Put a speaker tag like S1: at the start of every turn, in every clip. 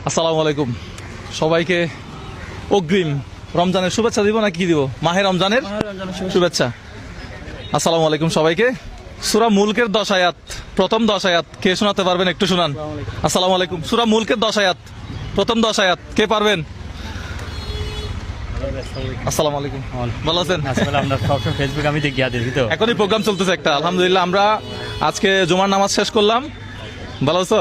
S1: আসসালামু আলাইকুম সবাইকে অগ্রিম রমজানের শুভেচ্ছা দিব নাকি কি দিব? মাহে রমজানের শুভেচ্ছা। আসসালামু আলাইকুম সবাইকে। সূরা মুলকের 10 আয়াত, প্রথম 10 আয়াত কে শোনাতে পারবেন? একটু শুনান। আসসালামু আলাইকুম। সূরা মুলকের 10 আয়াত, প্রথম 10 আয়াত কে পারবেন? আসসালামু আলাইকুম, ভালো আছেন?
S2: আমরা সবসময় ফেসবুক আমি দেখি তো
S1: এখনই প্রোগ্রাম চলতেছে একটা। আলহামদুলিল্লাহ, আমরা আজকে জুমার নামাজ শেষ করলাম। ভালো আছো?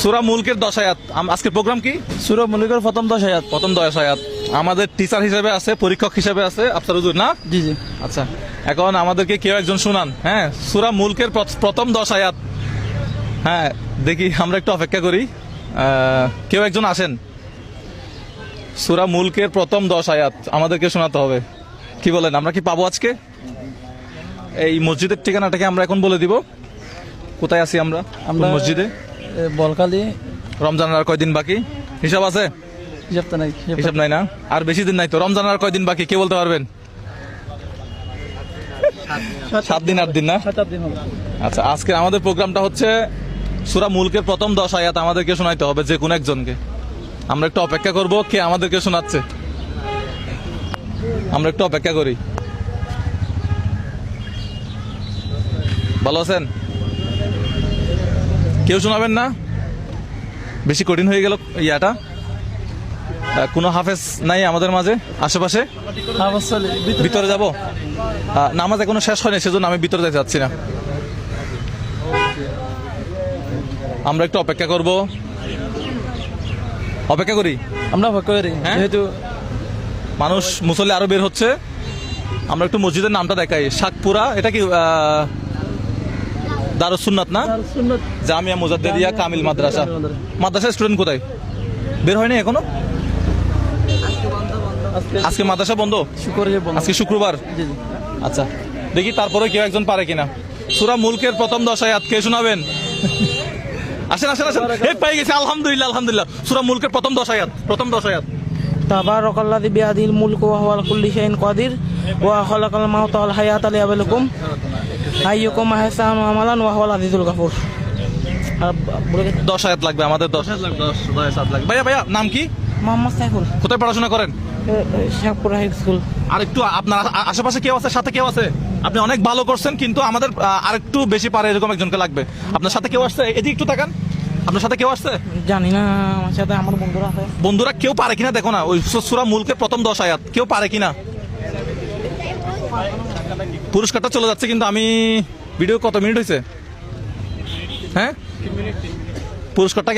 S1: সূরা মুলকের 10 আয়াত। আজকে প্রোগ্রাম কি?
S2: সূরা মুলকের প্রথম 10 আয়াত।
S1: প্রথম 10 আয়াত। আমাদের টিচার হিসেবে আছে, পরীক্ষক হিসেবে আছে আফসার হুজুর, না?
S2: জি জি।
S1: আচ্ছা, এখন আমাদেরকে কেউ একজন শুনান। হ্যাঁ, সূরা মুলকের প্রথম 10 আয়াত। হ্যাঁ, দেখি, আমরা একটু অপেক্ষা করি, কেউ একজন আসেন। সূরা মুলকের প্রথম 10 আয়াত আমাদেরকে শোনাতে হবে। কি বলেন, আমরা কি পাবো আজকে? এই মসজিদের ঠিকানাটাকে আমরা এখন বলে দিব। কোথায় আছি আমরা?
S2: আমরা
S1: মসজিদে।
S2: বলকালি।
S1: রমজানের আর কয়দিন বাকি? হিসাব আছে? হিসাব নাই না? আর বেশি দিন নাই তো। রমজানের আর কয়দিন বাকি কে বলতে পারবেন? 7 দিন 8 দিন না? আচ্ছা, আজকে আমাদের প্রোগ্রামটা হচ্ছে সূরা মুলকের প্রথম 10 আয়াত আমাদেরকে শোনাইতে হবে, যে কোনো একজনকে। আমরা একটু অপেক্ষা করব কে আমাদেরকে শোনাচ্ছে। আমরা একটু অপেক্ষা করি। ভালো আছেন? কেউ শোনাবেন না? বেশি কঠিন হয়ে গেল ইয়াটা। কোনো হাফেজ নাই আমাদের মাঝে আশেপাশে? ভিতরে যাব? নামাজ এখনো শেষ হয়নি, সেজন্য আমি ভিতরে যেতে চাচ্ছি না। আমরা একটু অপেক্ষা করব। অপেক্ষা করি,
S2: আমরা অপেক্ষা করি, যেহেতু
S1: মানুষ মুসল্লি আরো বের হচ্ছে। আমরা একটু মসজিদের নামটা দেখাই। শাকপুরা, এটা কি দারুস সুন্নাত না? জামিয়া মুজাদ্দেদিয়া কামিল মাদ্রাসা। মাদ্রাসার স্টুডেন্ট কোথায়? বের হয়নি এখনো? আজকে মাদ্রাসা বন্ধ? আজকে শুক্রবার। আচ্ছা, দেখি তারপরে কেউ একজন পারে কিনা। সূরা মুলকের প্রথম 10 আয়াত কে শোনাবেন? আসেন আসেন আসেন, এই পেয়ে গেছে। আলহামদুলিল্লাহ আলহামদুলিল্লাহ। সূরা মুলকের প্রথম 10 আয়াত, প্রথম 10 আয়াত।
S3: তাবারাকাল্লাযী বিয়াদিহিল মুলকু ওয়া হুয়া আলা কুল্লি শাইইন কাদির ওয়া খালাকাল মাউতা ওয়াল হায়াতা লিয়াবলুকুম আইয়ুকুম আহসানু আমালান ওয়া হুয়াল আজিজুল গাফুর।
S1: 10 আয়াত লাগবে আমাদের। 10 আয়াত লাগবে। ভাইয়া ভাইয়া, নাম কি?
S3: মোহাম্মদ সাইফুল।
S1: কোথায় পড়াশোনা করেন?
S3: Shahpur high school.
S1: আর একটু আপনার আশেপাশে কেউ আছে? সাথে কেউ আছে? আপনি অনেক ভালো করছেন, কিন্তু আমাদের আরেকটু বেশি পারে এরকম একজনকে লাগবে। আপনার সাথে কেউ আসছে? এদিকে একটু তাকান। আপনার সাথে কেউ আসছে?
S3: জানি না, আমার সাথে আমার বন্ধুরা আছে।
S1: বন্ধুরা কেউ পারে কিনা দেখো না। ওই সূরা মুলকের প্রথম 10 আয়াত কেউ পারে কিনা? পুরস্কারটা চলে যাচ্ছে, কিন্তু আমি ভিডিও কত মিনিট হয়েছে? হ্যাঁ, পুরস্কারটা